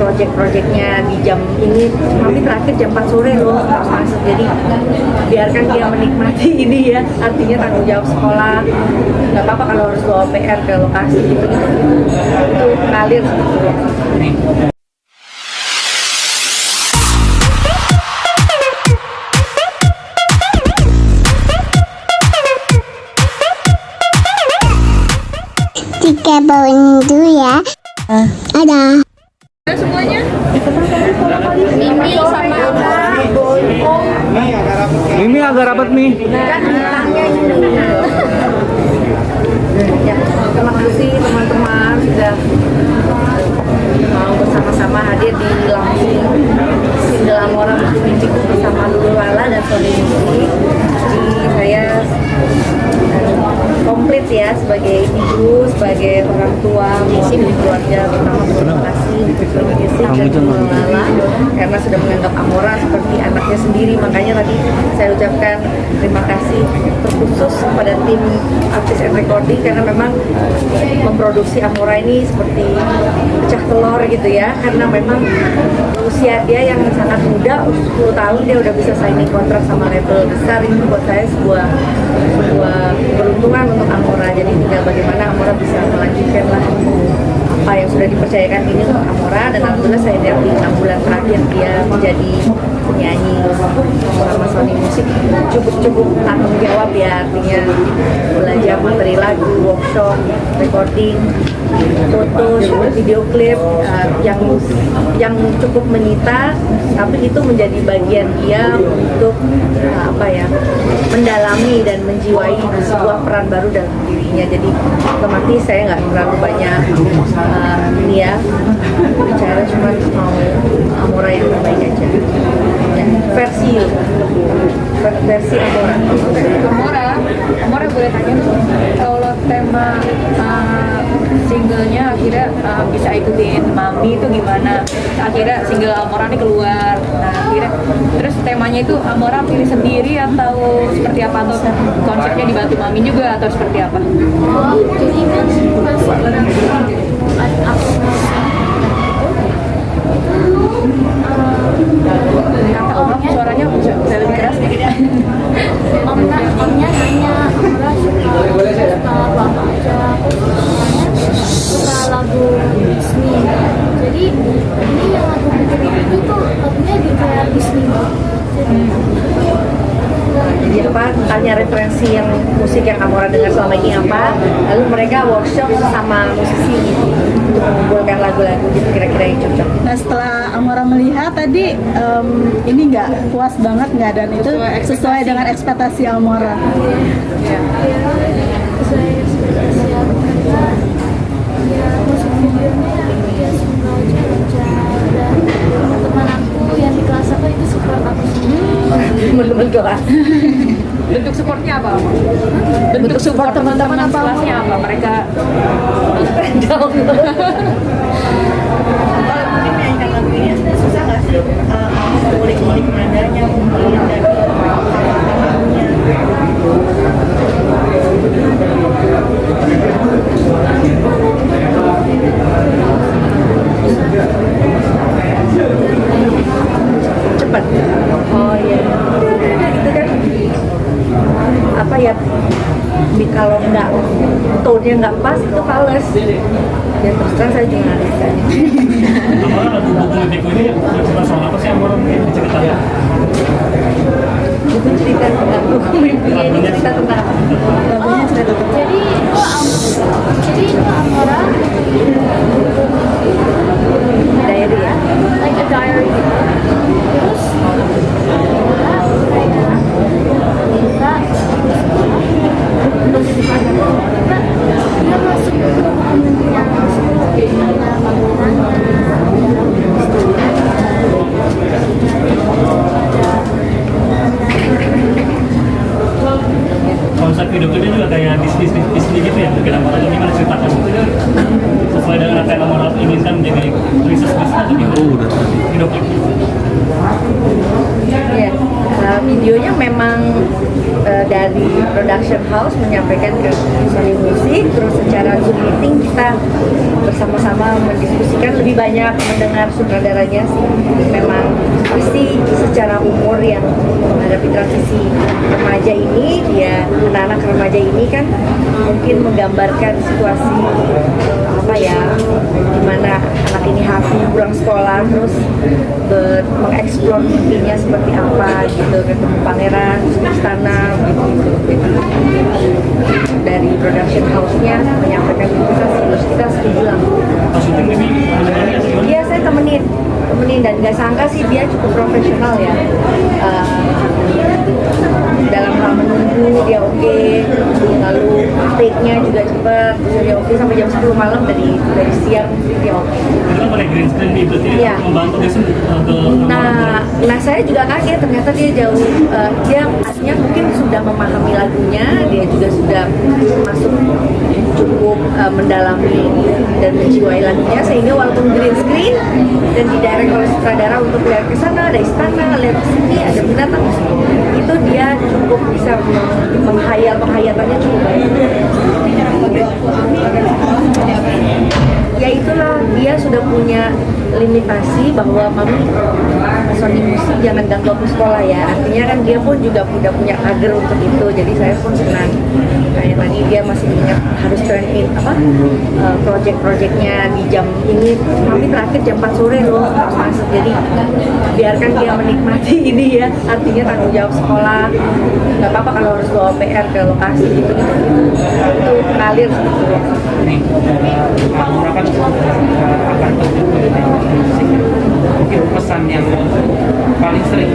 project-projectnya di jam ini, tapi terakhir jam 4 sore loh harus masuk. Jadi biarkan dia menikmati ini ya, artinya tanggung jawab sekolah. Nggak apa-apa kalau harus bawa PR ke lokasi gitu, itu ngalir sebetulnya. Tiga bawain dulu ya. Ada. Semuanya? Mimi sama Mimi agak rapat nih. kan bintangnya ini. Ya, terima kasih teman-teman sudah mau bersama-sama hadir di launching single Amora Mimpiku bersama Lulu Lala dan Sony Music. Jadi saya komplit ya sebagai ibu, sebagai orang tua, misi keluarga. Pertama terima kasih untuk Sony Music dan Lulu Lala karena sudah menganggap Amora seperti anaknya sendiri. Makanya tadi saya ucapkan terima kasih terkhusus kepada tim artis and recording karena memang memproduksi Amora ini seperti pecah telur gitu ya, karena memang usia dia yang sangat muda, 10 tahun dia udah bisa signing kontrak sama label besar. Itu buat saya sebuah keberuntungan untuk Amora. Jadi tinggal bagaimana Amora bisa melanjutkan lah apa yang sudah dipercayakan ini untuk Amora, dan alhamdulillah saya lihat di 6 bulan terakhir dia menjadi penyanyi sama Sony Music cukup tanggung jawab ya, artinya belajar materi lagu, workshop, recording, foto, video klip yang cukup menyita, tapi itu menjadi bagian dia untuk mendalami dan menjiwai sebuah peran baru dalam dirinya. Jadi otomatis saya nggak terlalu banyak bicara, cuma mau Amora yang terbaik aja ya, versi Amora boleh tanya tuh, kalau tema singlenya akhirnya bisa ikutin Mami itu gimana? Akhirnya single Amora ini keluar, nah akhirnya terus temanya itu Amora pilih sendiri atau seperti apa, atau konsepnya dibantu Mami juga atau seperti apa? Jadi kan Kata Om, suaranya bisa lebih keras ya? Omnya nanya Amora suka lagu apa aja, suka lagu Disney. Jadi ini yang aku bikin itu tuh lagunya di kayak Disney banget. jadi apa, tanya referensi yang musik yang Amora dengar selama ini apa, lalu mereka workshop sama musisi gitu untuk mengumpulkan lagu-lagu gitu kira-kira yang cocok. Nah setelah Amora melihat tadi ini nggak puas banget nggak, dan itu sesuai dengan ekspektasi Amora. Sesuai ekspektasi aku karena ya musik videonya ya simpel aja, dan teman-teman aku yang di kelas aku itu support aku semua. Teman-teman kelas. Bentuk supportnya apa? Bentuk support teman-teman kelasnya apa? Mereka Kalau mungkin nyanyikan lagu ini susah nggak sih ngulik-ngulik nadanya mungkin dan lagunya. Cepat. Oh iya. Gitu kan. Apa ya? Kalau nggak tone-nya nggak pas itu fals. Ya terus terang saya juga nggak bisa. Amora lagu buku ini cerita soal apa sih Amora ceritanya? Itu cerita tentang buku mimpinya, ini cerita tentang apa? Lagunya cerita Jadi itu Amora Diary ya? like a diary gitu. Terus Amora kayak minta untuk tiba-tiba dia masuk ke buku mimpinya, ada bangunannya, ada Konsep video klipnya juga kayak Disney gitu ya, mungkin Amora ini gimana ceritakan sesuai dengan apa yang Amora inginkan menjadi princess Disney atau gimana? Video klip. Iya. videonya memang dari production house menyampaikan ke Sony Music, terus secara Zoom meeting kita bersama-sama mendiskusikan, lebih banyak mendengar sutradaranya sih. Memang pasti secara umur yang menghadapi transisi remaja ini, dia anak-anak remaja ini kan mungkin menggambarkan situasi apa ya, dimana anak ini happy pulang sekolah terus mengeksplor mimpinya seperti apa gitu, ketemu pangeran istana gitu. Dari production house-nya menyampaikan terus kita setuju lah. Pas syuting ini menemani atau gimana? Iya, saya temenin dan nggak sangka sih dia cukup profesional ya. Dalam hal menunggu dia oke, lalu take-nya juga cepet, dia oke sampai jam 10 malam dari siang dia oke. Itu kan pakai green screen nih, berarti Iya. membantu dia sih ke Nah saya juga kaget ternyata dia jauh, dia artinya mungkin sudah memahami lagunya, dia juga sudah masuk cukup mendalami dan menjiwai lagunya, sehingga walaupun green screen dan didirect oleh sutradara untuk lihat ke sana, ada istana, lihat ke sini, ada binatang, itu dia cukup bisa penghayatannya cukup baik. Ya itulah, dia sudah punya limitasi bahwa mami Sony Music jangan ganggu aku sekolah ya. Artinya kan dia pun juga udah punya kader untuk itu. Jadi saya pun senang. Kayak tadi dia masih ingat harus turn in project-projectnya di jam ini. Mami terakhir jam 4 sore loh harus masuk. Jadi biarkan dia menikmati ini ya. Artinya tanggung jawab sekolah. Gak apa-apa kalau harus bawa PR ke lokasi gitu. Itu ngalir gitu. Amora kan akan terjun ke musik. Mungkin pesan yang paling sering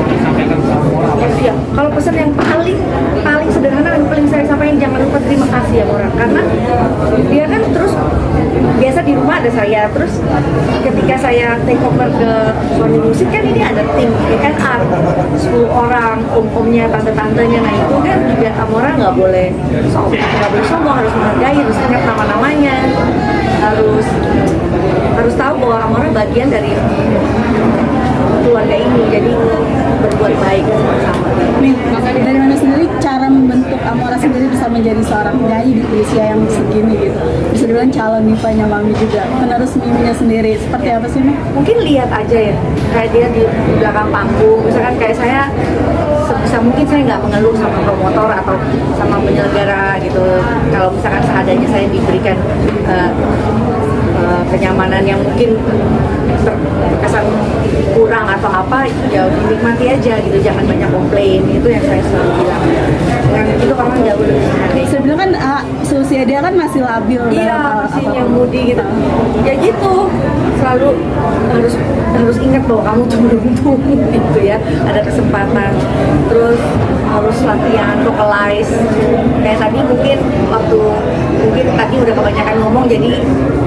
disampaikan ke Amora apa sih? Ya, kalau pesan yang paling sederhana yang paling saya sampaikan, jangan lupa terima kasih ya Mora, karena dia kan terus biasa di rumah ada saya, terus ketika saya take over ke Sony Music kan ini ada tim A&R 10 orang, om-omnya, tante-tantenya, nah itu kan juga Amora nggak boleh sombong, harus menghargai, harus ingat nama-namanya, harus tahu bahwa Amora bagian dari keluarga ini, jadi berbuat baik sama-sama. Nih, dari mana sendiri cara membentuk Amora sendiri bisa menjadi seorang penyanyi di usia yang segini gitu? Bisa dibilang calon divanya Mami juga, penerus miminya sendiri. Seperti apa sih, Mi? Mungkin lihat aja ya, kayak dia di belakang panggung, misalkan kayak saya sebisa mungkin saya nggak mengeluh sama promotor atau sama penyelenggara gitu. Kalau misalkan seadanya saya diberikan kenyamanan yang mungkin terkesan kurang atau apa, ya dinikmati aja gitu, jangan banyak komplain, itu yang saya selalu bilang. Dengan itu orang jauh lebih menghargai. Saya bilang kan seusia dia kan masih labil Iya, dalam masih apapun. yang mudi gitu. Ya gitu, selalu harus ingat bahwa kamu tuh beruntung gitu ya, ada kesempatan. Terus harus latihan vocalize. Kayak tadi mungkin tadi udah kebanyakan ngomong, jadi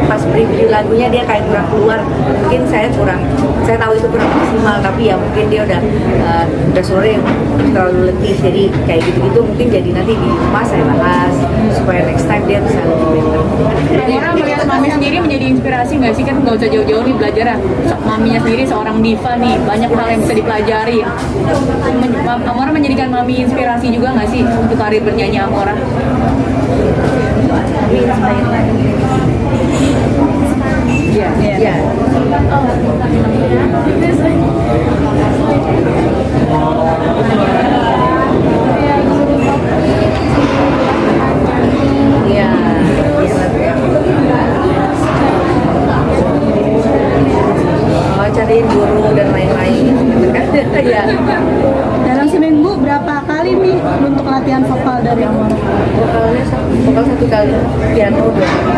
pas preview lagunya dia kayak kurang keluar. Mungkin saya tahu itu kurang maksimal, tapi ya mungkin dia udah sore terlalu letih, jadi kayak gitu-gitu mungkin jadi nanti di rumah saya bahas supaya next time dia bisa lebih better. Amora melihat Mami sendiri menjadi inspirasi nggak sih? Kan nggak usah jauh-jauh nih belajar ya. Maminya sendiri seorang diva nih, banyak hal yang bisa dipelajari. Amora menjadikan Mami inspirasi juga nggak sih untuk karir bernyanyi Amora? Iya. Iya. Iya. Oh, cariin guru dan lain-lain gitu kan. Iya. Dalam seminggu berapa kali Mi untuk latihan vokal dari Amora? Vokal 1 kali, piano 2 kali.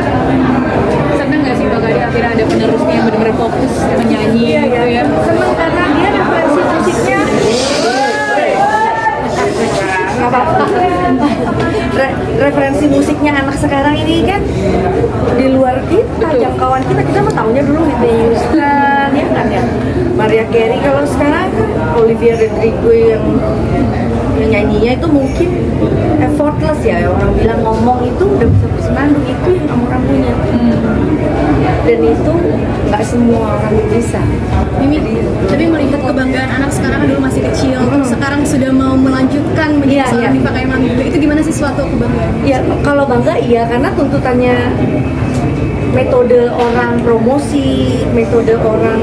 Seneng nggak sih Mbak Gadi akhirnya ada penerusnya yang benar-benar fokus menyanyi gitu ya? Senang karena dia referensi musiknya nggak apa-apa. Referensi musiknya anak sekarang ini kan di luar kita, jangkauan kita mah tahunya dulu Whitney Houston ya kan ya, Mariah Carey. Kalau sekarang kan Olivia Rodrigo yang nyanyinya itu mungkin effortless ya, orang bilang ngomong itu udah bisa bersenandung, itu yang Amora punya. Dan itu nggak semua orang bisa. Mimi, tapi melihat kebanggaan anak sekarang dulu masih kecil, terus sekarang sudah mau melanjutkan menjadi Iya, seorang iya. diva kayak Mami juga, itu gimana sih suatu kebanggaan? Ya kalau bangga iya, karena tuntutannya metode orang promosi, metode orang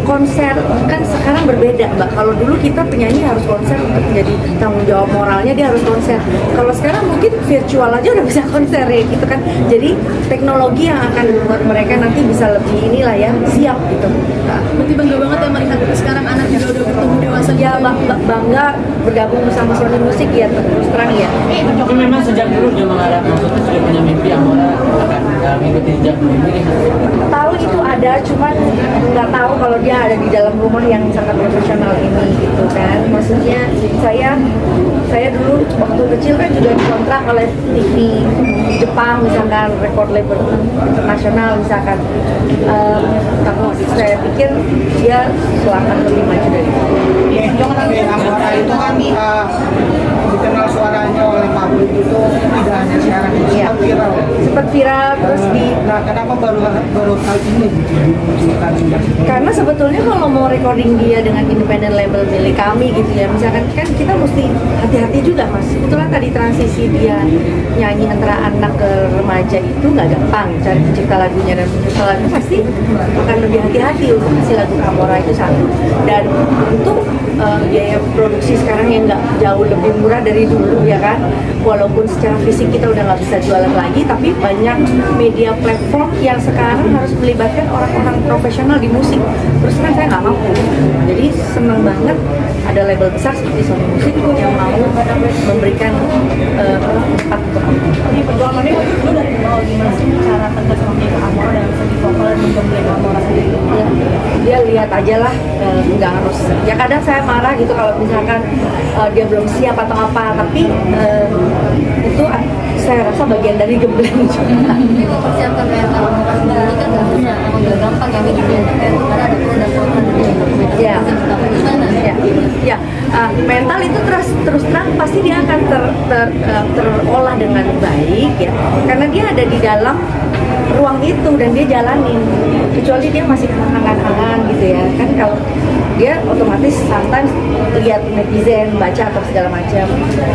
konser kan sekarang berbeda Mbak. Kalau dulu kita penyanyi harus konser untuk menjadi tanggung jawab moralnya, dia harus konser. Kalau sekarang mungkin virtual aja udah bisa konser ya gitu kan. Jadi teknologi yang akan membuat mereka nanti bisa lebih inilah ya, siap gitu. Nah, Berarti bangga banget ya melihat sekarang anak juga udah bertumbuh dewasa. ya bangga bergabung bersama Sony Music ya, terus terang ya. Tapi memang sejak dulu dia mengharap, maksudnya sudah punya mimpi Amora akan mengikuti jejak ini. Tahu itu ada, cuman nggak tahu kalau dia ada di dalam rumah yang sangat profesional ini gitu kan. Maksudnya saya dulu waktu kecil kan juga dikontrak oleh TV Jepang misalkan, record label internasional misalkan. Tapi saya pikir dia akan lebih maju dari itu. Amora itu kan dikenal suaranya oleh publik itu tidak hanya siaran, Iya. sempat viral. Sempat viral terus di Nah, kenapa baru kali ini dimunculkan? karena sebetulnya kalau mau recording dia dengan independent label milik kami gitu ya, misalkan kan kita mesti hati-hati juga Mas. Itulah tadi transisi dia nyanyi antara anak ke remaja itu nggak gampang, cari pencipta lagunya dan pencipta lagu pasti akan lebih hati-hati untuk kasih lagu Amora itu satu. Dan untuk biaya produksi sekarang yang nggak jauh lebih murah dari dulu ya kan, walaupun secara fisik kita udah nggak bisa jualan lagi, tapi banyak media platform yang sekarang harus melibatkan orang-orang profesional di musik. Terus kan saya nggak mampu, jadi seneng banget ada label besar seperti Sony Music yang mau memberikan tempat untuk aku. Ini perjuangannya lu dari nol, gimana sih cara tegas memilih Amora dalam segi vokal dan menggembeleng Amora sendiri? Ya, dia lihat aja lah, nggak harus. Ya kadang saya marah gitu kalau misalkan dia belum siap atau apa, tapi itu saya rasa bagian dari gembleng juga. Persiapkan mental Amora sendiri kan nggak gampang ya, karena ada pro dan kontra. Ya, ya, mental itu terus terang pasti dia akan terolah dengan baik ya, karena dia ada di dalam ruang itu dan dia jalanin. Kecuali dia masih hangat-hangat gitu ya, kan kalau dia otomatis sometimes lihat netizen, baca atau segala macam.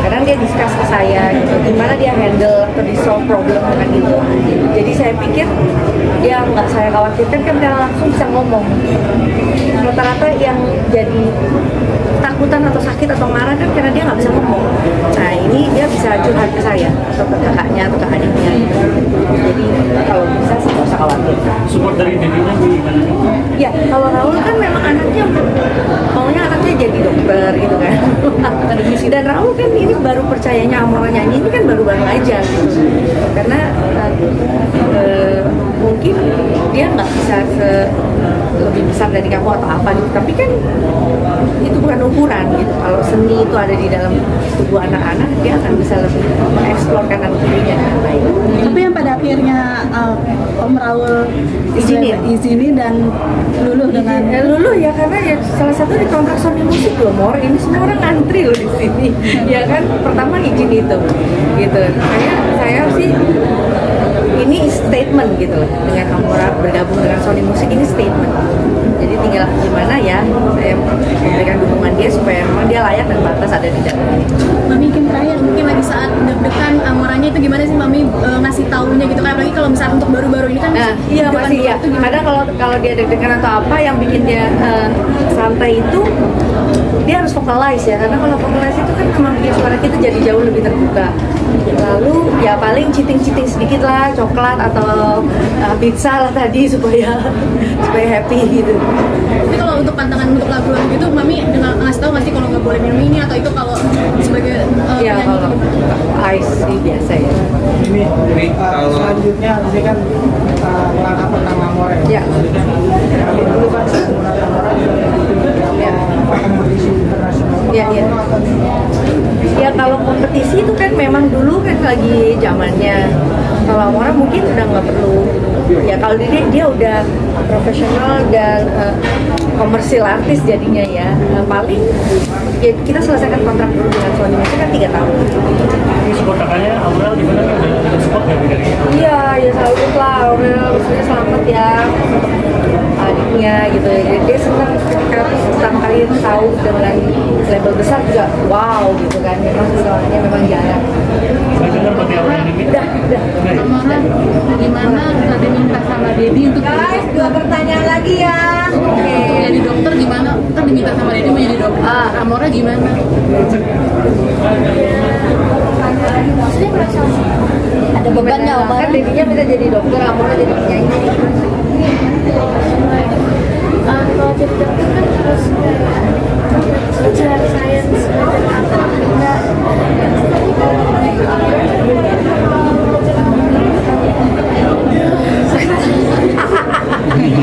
Kadang dia discuss ke saya gitu, gimana dia handle atau di solve problem dengan itu. Jadi saya pikir dia nggak saya khawatirkan kan karena langsung bisa ngomong. Rata-rata yang jadi takutan atau sakit atau marah kan karena dia nggak bisa ngomong. Nah ini dia bisa curhat ke saya atau ke kakaknya atau ke adiknya. Jadi kalau bisa sih nggak usah khawatir. Support dari dirinya gimana? Ya kalau Raul kan memang anaknya maunya anaknya jadi dokter gitu kan. Dan Raul kan ini baru percayanya Amora nyanyi ini kan baru-baru aja gitu. Karena mungkin dia nggak bisa lebih besar dari kamu atau apa gitu. Tapi kan itu bukan ukuran gitu. Kalau seni itu ada di dalam tubuh anak-anak, dia akan bisa lebih mengeksplor kanan kirinya dengan baik. Tapi yang pada akhirnya Om Raul izinin dan luluh dengan Luluh ya karena ya salah satu di kontrak Sony Music loh Mor, ini semua orang ngantri loh di sini. Ya kan pertama izin itu gitu. Saya sih ini statement gitu loh, dengan Amora bergabung dengan Sony Music ini statement. Jadi tinggal gimana ya saya memberikan dukungan dia supaya memang dia layak dan pantas ada di dalam. Mami mungkin terakhir, mungkin lagi saat deg-degan Amoranya itu gimana sih Mami ngasih taunya gitu, kayak apalagi kalau misalnya untuk baru-baru ini kan Nah, iya deg-degan masih ya. itu gimana? Kadang kalau dia deg-degan atau apa yang bikin dia santai itu dia harus vocalize ya, karena kalau vocalize itu kan memang bikin suara kita jadi jauh lebih terbuka. Lalu ya paling cheating sedikit lah, coklat atau pizza lah tadi supaya happy gitu. Tapi kalau untuk pantangan untuk lagu-lagu gitu, Mami dengan ngasih tahu nggak sih kalau nggak boleh minum ini atau itu kalau sebagai Ya penyanyi kalau gitu? ice sih biasa ya. Ini kalau- selanjutnya ini kan langkah pertama Amora Ya. Kami dulu kan menggunakan orang Ya. kompetisi internasional. Iya, iya. Ya kalau kompetisi itu kan memang dulu kan lagi zamannya. Kalau Amora mungkin udah nggak perlu Ya kalau dia udah profesional dan komersil artis jadinya ya. Paling ya kita selesaikan kontrak dulu dengan suaminya itu kan 3 tahun. Ini support kakaknya Aurel gimana nih? Ada support nggak dari? Iya, ya selalu lah Aurel, maksudnya selamat ya untuk adiknya gitu ya. Dia senang kami pertama kali tahu dengan label besar juga, wow gitu kan. Memang soalnya memang jarang. Saya dengar berarti Aurel ini. Udah. Gimana tadi minta sama Dedi untuk Guys, 2 pertanyaan lagi ya. Oke. jadi dokter gimana? Kan diminta sama Dedi mau jadi dokter. Amora gimana? Maksudnya merasa ada beban nggak Om? Kan Dedinya bisa jadi dokter, Amora jadi penyanyi. Kalau jadi dokter kan harus belajar sains, belajar apa enggak. Tapi kan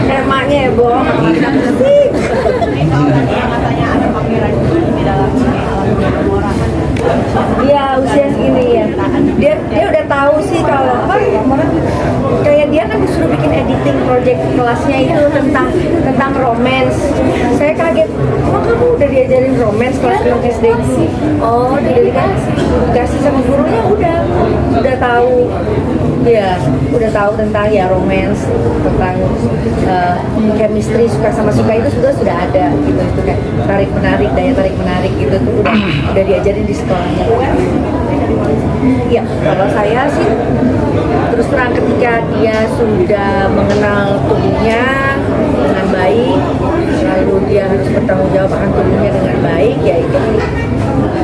Emangnya ya, Bo? Iya, usia segini ya. Dia udah tahu sih kalau apa kayak dia kan disuruh bikin editing project kelasnya itu tentang romance. Saya kaget, emang kamu udah diajarin romance kelas 6 SD? Oh, dikasih sama gurunya udah tahu. Iya, udah tahu tentang ya romance, tentang chemistry suka sama suka itu sudah ada gitu, itu kayak daya tarik menarik gitu tuh udah diajarin di sekolahnya. Ya, kalau saya sih terus terang ketika dia sudah mengenal tubuhnya dengan baik, lalu dia harus bertanggung jawab akan tubuhnya dengan baik, ya itu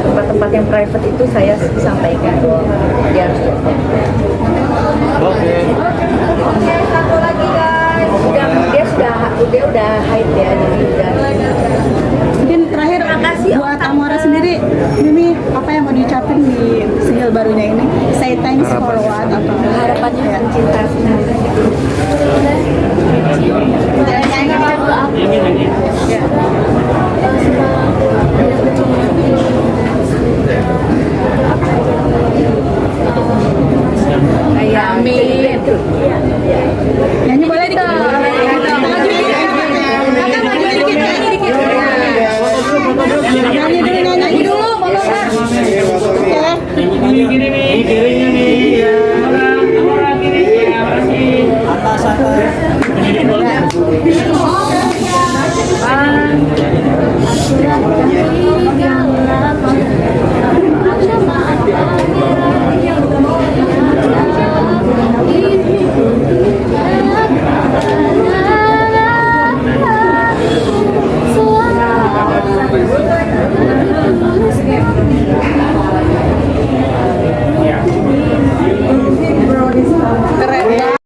tempat-tempat yang private itu saya sampaikan bahwa dia harus dokter. Oke, satu lagi guys. Dia udah hide ya, jadi udah. Mungkin terakhir buat Amora sendiri, Mimi apa yang mau diucapin di single barunya ini? Say thanks for what atau Harapannya cinta.